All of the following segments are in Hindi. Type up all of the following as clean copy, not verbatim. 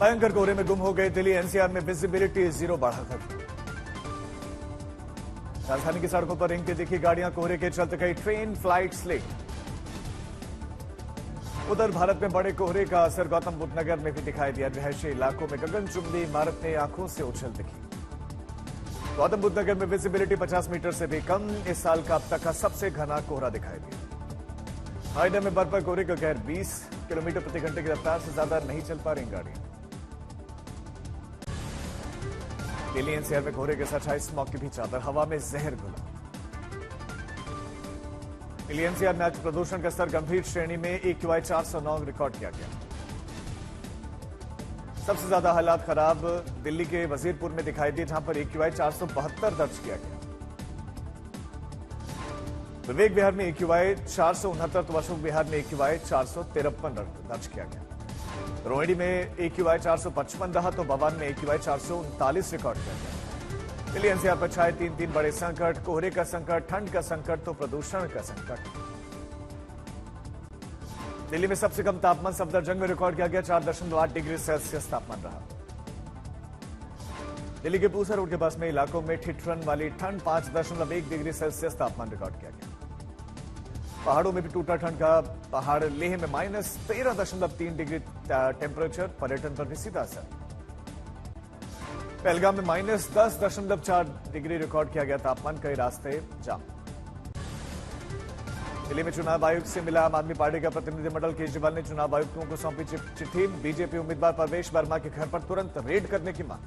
भयंकर कोहरे में गुम हो गए दिल्ली एनसीआर में विजिबिलिटी 0 बढ़ाकर। राजधानी की सड़कों पर रेंगती दिखी गाड़ियां, कोहरे के चलते कई ट्रेन फ्लाइट्स लेट। उधर भारत में बड़े कोहरे का असर गौतम बुद्ध नगर में भी दिखाई दिया। रिहायशी इलाकों में गगनचुंबी इमारतें आंखों से उछल दिखी। गौतम बुद्ध नगर में विजिबिलिटी 50 मीटर से भी कम। इस साल का अब तक का सबसे घना कोहरा दिखाई दिया। नोएडा में बर्फा कोहरे का कहर, 20 किलोमीटर प्रति घंटे की रफ्तार से ज्यादा नहीं चल पा रही गाड़ियां। दिल्ली एनसीआर में कोहरे के साथ छाई स्मॉग की भी चादर, हवा में जहर घुला। दिल्ली एनसीआर में आज प्रदूषण का स्तर गंभीर श्रेणी में AQI 409 रिकॉर्ड किया गया। सबसे ज्यादा हालात खराब दिल्ली के वजीरपुर में दिखाई दिए, जहां पर AQI 472 दर्ज किया गया। विवेक विहार में AQI 469 तो अशोक विहार में AQI 453 दर्ज किया गया। रोहिणी में AQI 455 रहा तो बवान में AQI 439 रिकॉर्ड किया गया। दिल्ली एनसीआर पर छाए तीन बड़े संकट, कोहरे का संकट, ठंड का संकट तो प्रदूषण का संकट। दिल्ली में सबसे कम तापमान सफदरजंग में रिकॉर्ड किया गया, 4.8 डिग्री सेल्सियस तापमान रहा। दिल्ली के पूसा रोड के पास में इलाकों में ठिठुरन वाली ठंड, 5.1 डिग्री सेल्सियस तापमान रिकॉर्ड किया गया। पहाड़ों में भी टूटा ठंड का पहाड़, लेह में -13.3 डिग्री टेम्परेचर, पर्यटन पर भी सीधा असर। पहलगाम में -10.4 डिग्री रिकॉर्ड किया गया तापमान, कई रास्ते जाम। दिल्ली में चुनाव आयुक्त से मिला आम आदमी पार्टी का प्रतिनिधिमंडल। केजरीवाल ने चुनाव आयुक्तों को सौंपी चिट्ठी, बीजेपी उम्मीदवार परवेश वर्मा के घर पर तुरंत रेड करने की मांग।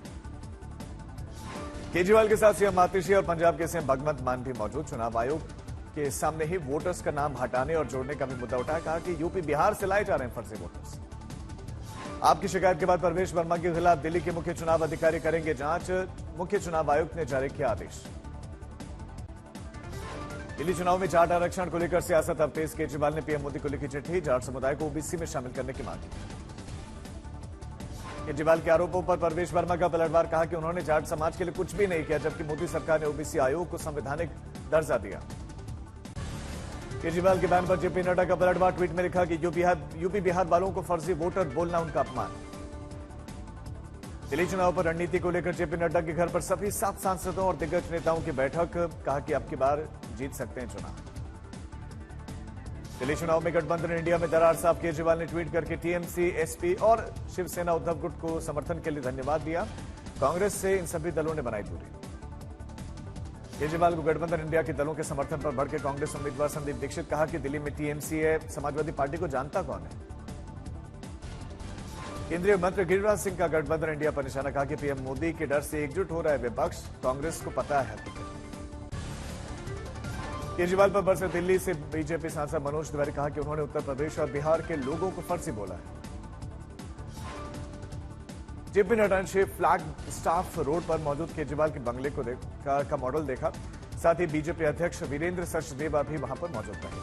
केजरीवाल के साथ सीएम मातोश्री और पंजाब के सीएम भगवंत मान भी मौजूद। चुनाव आयोग के सामने ही वोटर्स का नाम हटाने और जोड़ने का भी मुद्दा उठाया, कहा कि यूपी बिहार से लाए जा रहे हैं फर्जी वोटर्स। आपकी शिकायत के बाद परवेश वर्मा के खिलाफ दिल्ली के मुख्य चुनाव अधिकारी करेंगे जांच, मुख्य चुनाव आयुक्त ने जारी किया आदेश। दिल्ली चुनाव में जाट आरक्षण को लेकर सियासत अब तेज। केजरीवाल ने पीएम मोदी को लिखी चिट्ठी, जाट समुदाय को ओबीसी में शामिल करने की मांग की। केजरीवाल के आरोपों पर परवेश वर्मा का पलटवार, कहा कि उन्होंने जाट समाज के लिए कुछ भी नहीं किया, जबकि मोदी सरकार ने ओबीसी आयोग को संवैधानिक दर्जा दिया। केजरीवाल के बयान पर जेपी नड्डा का पलटवार, ट्वीट में लिखा कि यूपी बिहार वालों को फर्जी वोटर बोलना उनका अपमान। दिल्ली चुनाव पर रणनीति को लेकर जेपी नड्डा के घर पर सभी 7 सांसदों और दिग्गज नेताओं की बैठक, कहा कि अब की बार जीत सकते हैं चुनाव। दिल्ली चुनाव में गठबंधन इंडिया में दरार साफ, केजरीवाल ने ट्वीट करके टीएमसी, एसपी और शिवसेना उद्धव गुट को समर्थन के लिए धन्यवाद दिया। कांग्रेस से इन सभी दलों ने बनाई दूरी। केजरीवाल को गठबंधन इंडिया के दलों के समर्थन पर भड़के कांग्रेस उम्मीदवार संदीप दीक्षित, कहा कि दिल्ली में टीएमसी है, समाजवादी पार्टी को जानता कौन है। केंद्रीय मंत्री गिरिराज सिंह का गठबंधन इंडिया पर निशाना, कहा कि पीएम मोदी के डर से एकजुट हो रहा है विपक्ष, कांग्रेस को पता है। केजरीवाल पर बरसे दिल्ली से बीजेपी सांसद मनोज तिवारी, कहा कि उन्होंने उत्तर प्रदेश और बिहार के लोगों को फर्जी बोला है। जेपी नड्डा ने फ्लैग स्टाफ रोड पर मौजूद केजरीवाल के बंगले को का मॉडल देखा। साथ ही बीजेपी अध्यक्ष वीरेंद्र सचदेवा भी वहां पर मौजूद रहे।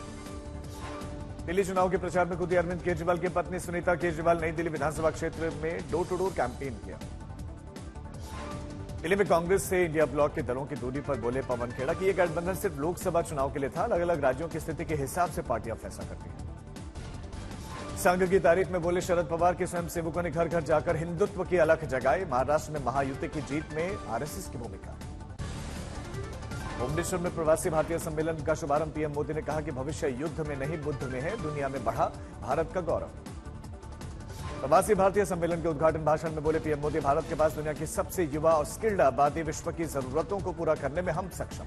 दिल्ली चुनाव के प्रचार में कूदी अरविंद केजरीवाल की पत्नी सुनीता केजरीवाल, नई दिल्ली विधानसभा क्षेत्र में डोर टू डोर कैंपेन किया। दिल्ली में कांग्रेस से इंडिया ब्लॉक के दलों की दूरी पर बोले पवन खेड़ा कि यह गठबंधन सिर्फ लोकसभा चुनाव के लिए था, अलग अलग राज्यों की स्थिति के हिसाब से पार्टियां फैसला करती हैं। संघ की तारीफ में बोले शरद पवार के स्वयंसेवकों ने घर घर जाकर हिंदुत्व की अलख जगाई। महाराष्ट्र में महायुति की जीत में आरएसएस की भूमिका। भुवनेश्वर में प्रवासी भारतीय सम्मेलन का शुभारंभ, पीएम मोदी ने कहा कि भविष्य युद्ध में नहीं बुद्ध में है, दुनिया में बढ़ा भारत का गौरव। प्रवासी भारतीय सम्मेलन के उद्घाटन भाषण में बोले पीएम मोदी, भारत के पास दुनिया की सबसे युवा और स्किल्ड आबादी, विश्व की जरूरतों को पूरा करने में हम सक्षम।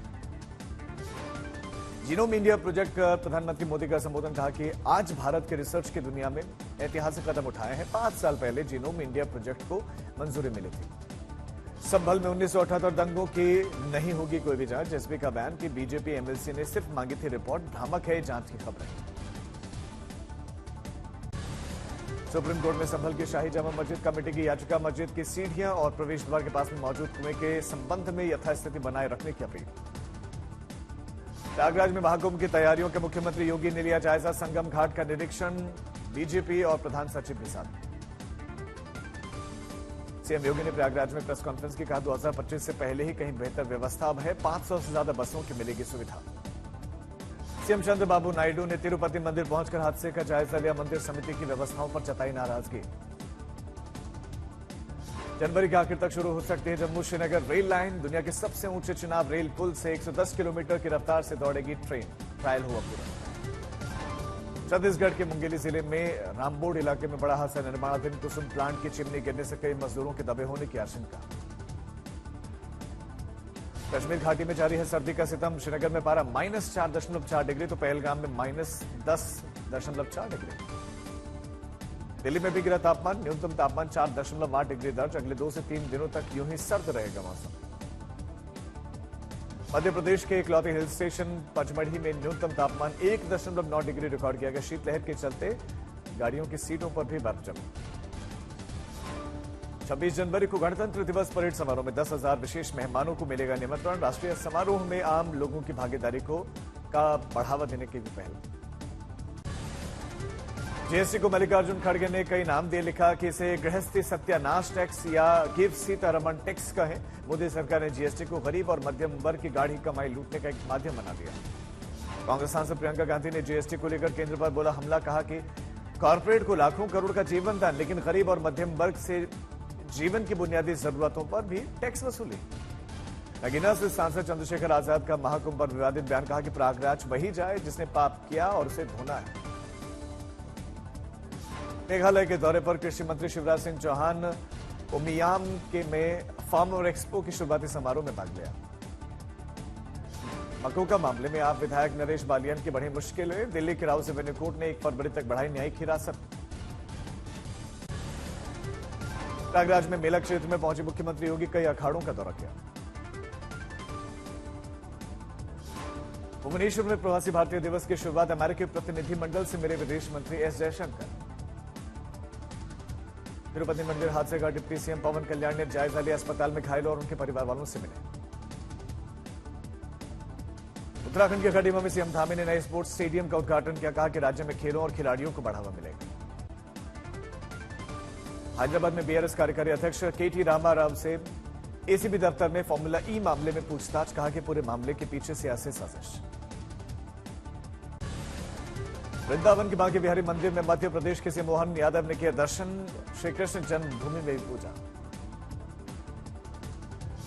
जीनोम इंडिया प्रोजेक्ट का प्रधानमंत्री मोदी का संबोधन, कहा कि आज भारत के रिसर्च की दुनिया में ऐतिहासिक कदम उठाए हैं। 5 साल पहले जीनोम इंडिया प्रोजेक्ट को मंजूरी मिली थी। संभल में 1978 दंगों की नहीं होगी कोई भी जांच, एसपी का बयान कि बीजेपी एमएलसी ने सिर्फ मांगी थी रिपोर्ट, भ्रामक है जांच की खबरें। सुप्रीम कोर्ट में संभल की शाही जामा मस्जिद कमेटी की याचिका, मस्जिद की सीढ़ियां और प्रवेश द्वार के पास में मौजूद कुएं के संबंध में यथास्थिति बनाए रखने की अपील। प्रयागराज में महाकुंभ की तैयारियों के मुख्यमंत्री योगी ने लिया जायजा, संगम घाट का निरीक्षण, बीजेपी और प्रधान सचिव के साथ। सीएम योगी ने प्रयागराज में प्रेस कॉन्फ्रेंस की, कहा 2025 से पहले ही कहीं बेहतर व्यवस्था अब है, 500 से ज्यादा बसों की मिलेगी सुविधा। सीएम चंद्रबाबू नायडू ने तिरुपति मंदिर पहुंचकर हादसे का जायजा लिया, मंदिर समिति की व्यवस्थाओं पर जताई नाराजगी। जनवरी के आखिर तक शुरू हो सकती है जम्मू श्रीनगर रेल लाइन। दुनिया के सबसे ऊंचे चिनाब रेल पुल से 110 किलोमीटर की रफ्तार से दौड़ेगी ट्रेन। ट्रायल हुआ पूरा। छत्तीसगढ़ के मुंगेली जिले में रामबोड़ इलाके में बड़ा हादसा। निर्माणाधीन कुसुम प्लांट की चिमनी गिरने से कई मजदूरों के दबे होने की आशंका। कश्मीर घाटी में जारी है सर्दी का सितम। श्रीनगर में पारा -4.4 डिग्री तो पहलगाम में -10.4 डिग्री। दिल्ली में भी गिरा तापमान। न्यूनतम तापमान 4.8 डिग्री दर्ज। अगले 2 से 3 दिनों तक यूं ही सर्द रहेगा मौसम। मध्य प्रदेश के इकलौते हिल स्टेशन पचमढ़ी में न्यूनतम तापमान 1.9 डिग्री रिकॉर्ड किया गया। शीतलहर के चलते गाड़ियों की सीटों पर भी बर्फ जमी। 26 जनवरी को गणतंत्र दिवस परेड समारोह में 10,000 विशेष मेहमानों को मिलेगा निमंत्रण। राष्ट्रीय समारोह में आम लोगों की भागीदारी का बढ़ावा देने की भी पहल। जीएसटी को मल्लिकार्जुन खड़गे ने कई नाम दे लिखा कि इसे गृहस्थी सत्यानाश टैक्स या गिव सीतारमण टैक्स कहें। मोदी सरकार ने जीएसटी को गरीब और मध्यम वर्ग की गाढ़ी कमाई लूटने का एक माध्यम बना दिया। कांग्रेस सांसद प्रियंका गांधी ने जीएसटी को लेकर केंद्र पर बोला हमला। कहा कि कॉर्पोरेट को लाखों करोड़ का जीवन दान, लेकिन गरीब और मध्यम वर्ग से जीवन की बुनियादी जरूरतों पर भी टैक्स वसूली। नगीना से सांसद चंद्रशेखर आजाद का महाकुंभ पर विवादित बयान। कहा कि प्रयागराज वही जाए जिसने पाप किया और उसे धोना है। मेघालय के दौरे पर कृषि मंत्री शिवराज सिंह चौहान उमियाम के में फार्मर एक्सपो की शुरुआती समारोह में भाग लिया। मकोका मामले में आप विधायक नरेश बालियान की बढ़ी मुश्किलें। दिल्ली की राउस एवेन्यू कोर्ट ने 1 फरवरी तक बढ़ाई न्यायिक हिरासत। प्रयागराज में मेला क्षेत्र में पहुंचे मुख्यमंत्री योगी कई अखाड़ों का दौरा किया। भुवनेश्वर में प्रवासी भारतीय दिवस की शुरुआत। अमेरिकी प्रतिनिधिमंडल से मिले विदेश मंत्री एस जयशंकर। तिरुपति मंदिर हादसे का डिप्टी सीएम पवन कल्याण ने जायजा लिया। अस्पताल में घायलों और उनके परिवार वालों से मिले। उत्तराखंड के खटीमा में सीएम धामी ने नए स्पोर्ट्स स्टेडियम का उद्घाटन किया। कहा कि राज्य में खेलों और खिलाड़ियों को बढ़ावा मिलेगा। हैदराबाद में बीआरएस कार्यकारी अध्यक्ष केटी रामाराव से एसीबी दफ्तर में फॉर्मूला ई मामले में पूछताछ। कहा कि पूरे मामले के पीछे सियासी साजिश। वृंदावन के बांके बिहारी मंदिर में मध्य प्रदेश के सीएम मोहन यादव ने किया दर्शन। श्री कृष्ण जन्मभूमि में पूजा।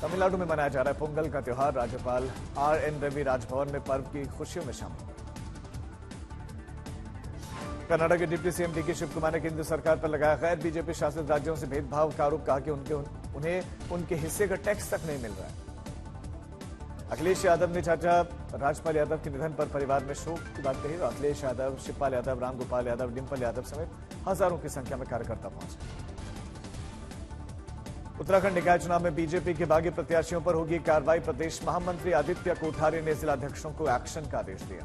तमिलनाडु में मनाया जा रहा है पोंगल का त्योहार। राज्यपाल आर.एन. रवि राजभवन में पर्व की खुशियों में शामिल। कर्नाटक के deputy CM DK Shivakumar ने केंद्र सरकार पर लगाया गैर बीजेपी शासित राज्यों से भेदभाव का आरोप। कहा कि उन्हें उनके हिस्से का टैक्स तक नहीं मिल रहा है। अखिलेश यादव ने चाचा राजपाल यादव के निधन पर परिवार में शोक की बात कही। अखिलेश यादव, शिवपाल यादव, रामगोपाल यादव, डिंपल यादव समेत हजारों की संख्या में कार्यकर्ता पहुंचे। उत्तराखंड निकाय चुनाव में बीजेपी के बागी प्रत्याशियों पर होगी कार्रवाई। प्रदेश महामंत्री आदित्य कोठारी ने जिलाध्यक्षों को एक्शन का आदेश दिया।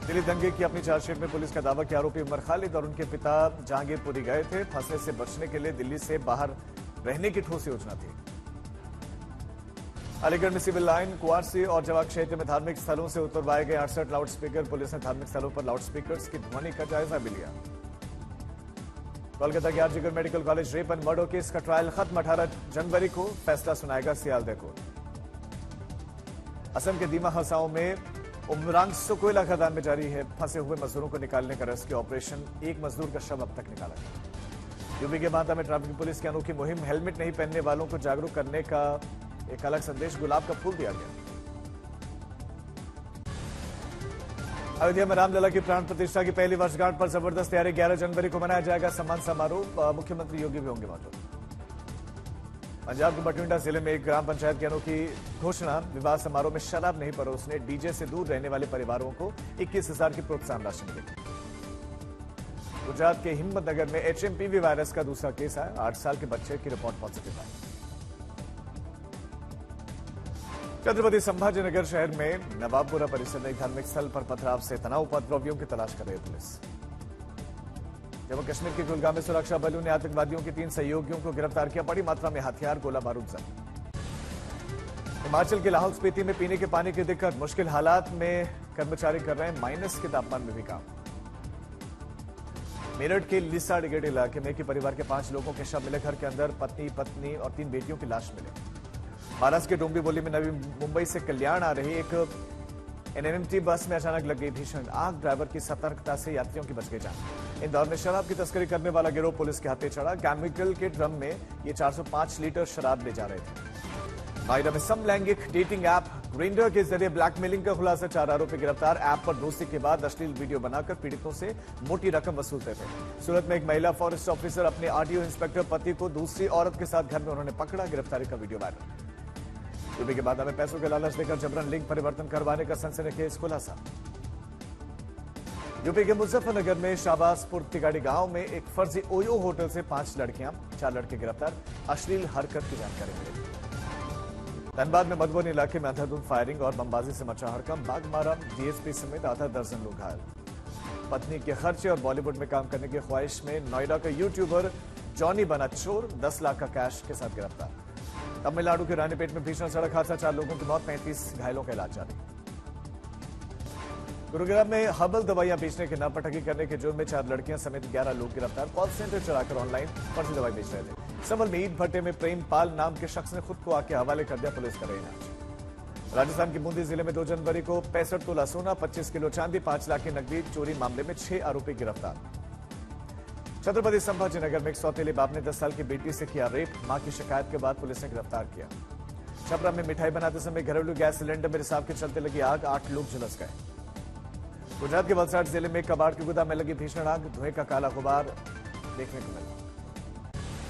दिल्ली दंगे की अपनी चार्जशीट में पुलिस का दावा कि आरोपी उमर खालिद और उनके पिता जहांगीरपुरी गए थे। फंसने से बचने के लिए दिल्ली से बाहर रहने की ठोस योजना थी। अलीगढ़ में सिविल लाइन, कुआरसी और जवाब क्षेत्र में धार्मिक स्थलों से उतरवाए गए 68 लाउडस्पीकर। पुलिस ने धार्मिक स्थलों पर लाउडस्पीकर्स की ध्वनि का जायजा भी लिया। कोलकाता के RG Kar medical college rape and murder case का ट्रायल खत्म। 18 जनवरी को फैसला सुनाएगा सियालदह कोर्ट। असम के दीमा हसाओं में उमरांगसो कोयला खदान में जारी है फंसे हुए मजदूरों को निकालने का रेस्क्यू ऑपरेशन। एक मजदूर का शव अब तक निकाला गया। यूपी के बांदा में ट्रैफिक पुलिस की अनोखी मुहिम। हेलमेट नहीं पहनने वालों को जागरूक करने का एक अलग संदेश। गुलाब का फूल दिया गया। अयोध्या में रामलला की प्राण प्रतिष्ठा की पहली वर्षगांठ पर जबरदस्त तैयारी। 11 जनवरी को मनाया जाएगा सम्मान समारोह। मुख्यमंत्री योगी भी होंगे मौजूद। पंजाब के बठिंडा जिले में एक ग्राम पंचायत की अनोखी घोषणा। विवाह समारोह में शराब नहीं परोसने, डीजे से दूर रहने वाले परिवारों को 21,000 की प्रोत्साहन राशि मिलेगी। गुजरात के हिम्मतनगर में एचएमपीवी वायरस का दूसरा केस आया। 8 साल के बच्चे की रिपोर्ट पॉजिटिव आई। छत्रपति संभाजीनगर शहर में नवाबपुरा परिसर में एक धार्मिक स्थल पर पथराव से तनाव उपद्रवियों की तलाश कर रही पुलिस। जम्मू कश्मीर के कुलगाम में सुरक्षा बलों ने आतंकवादियों के 3 सहयोगियों को गिरफ्तार किया। बड़ी मात्रा में हथियार, गोला बारूद जब्त। हिमाचल के लाहौल स्पीति में पीने के पानी की दिक्कत। मुश्किल हालात में कर्मचारी कर रहे हैं माइनस के तापमान में भी काम। मेरठ के लिसाडीगेट इलाके में एक परिवार के 5 लोगों के शव मिले। घर के अंदर पत्नी और 3 बेटियों की लाश मिले। महाराष्ट्र के डोंबिवली में नवी मुंबई से कल्याण आ रही एक एनएमटी बस में अचानक लग गई भीषण आग। ड्राइवर की सतर्कता से यात्रियों की बच गई जान। इंदौर में शराब की तस्करी करने वाला गिरोह पुलिस के हाथे चढ़ा। केमिकल के ड्रम में ये 405 लीटर शराब ले जा रहे थे। नोएडा में समलैंगिक डेटिंग ऐप ग्राइंडर के जरिए ब्लैकमेलिंग का खुलासा, 4 आरोपी गिरफ्तार। ऐप पर दोस्ती के बाद अश्लील वीडियो बनाकर पीड़ितों से मोटी रकम वसूलते थे। सूरत में एक महिला फॉरेस्ट ऑफिसर अपने आरटीओ इंस्पेक्टर पति को दूसरी औरत के साथ घर में उन्होंने पकड़ा। गिरफ्तारी का वीडियो वायरल। यूपी के बाद में पैसों के लालच देकर जबरन लिंग परिवर्तन करवाने का सनसनीखेज खुलासा। यूपी के मुजफ्फरनगर में शाहबाजपुर तिगाड़ी गांव में एक फर्जी ओयो होटल से 5 लड़कियां 4 लड़के गिरफ्तार। अश्लील हरकत की जानकारी मिली। धनबाद में मधुबनी इलाके में अंधाधुंध फायरिंग और बमबाजी से मचा हड़कंप। बागमारा डीएसपी समेत आधा दर्जन लोग घायल। पत्नी के खर्चे और बॉलीवुड में काम करने की ख्वाहिश में नोएडा का यूट्यूबर जॉनी बना चोर, 10 लाख का कैश के साथ गिरफ्तार। तमिलनाडु के रानीपेट में भीषण सड़क हादसा, 4 लोगों की मौत, 35 घायलों का इलाज जारी। गुरुग्राम में हर्बल दवाइयां बेचने के नापटगी करने के जुर्म में 4 लड़कियां समेत 11 लोग गिरफ्तार। कॉल सेंटर चलाकर ऑनलाइन फर्जी दवाई बेच रहे थे। संभल में ईट भट्टे में प्रेम पाल नाम के शख्स ने खुद को आके हवाले कर दिया, पुलिस कर रही जांच। राजस्थान के बूंदी जिले में 2 जनवरी को 65 तोला सोना, 25 किलो चांदी, 5 लाख की नकदी चोरी मामले में 6 आरोपी गिरफ्तार। छत्रपति संभाजीनगर में एक सौतेले बाप ने 10 साल की बेटी से किया रेप। मां की शिकायत के बाद पुलिस ने गिरफ्तार किया। छपरा में मिठाई बनाते समय घरेलू गैस सिलेंडर में रिसाव के चलते लगी आग, 8 लोग झुलस गए। गुजरात के वलसाड जिले में कबाड़ के गोदाम में लगी भीषण आग, धुएं का काला गुबार देखने को मिला।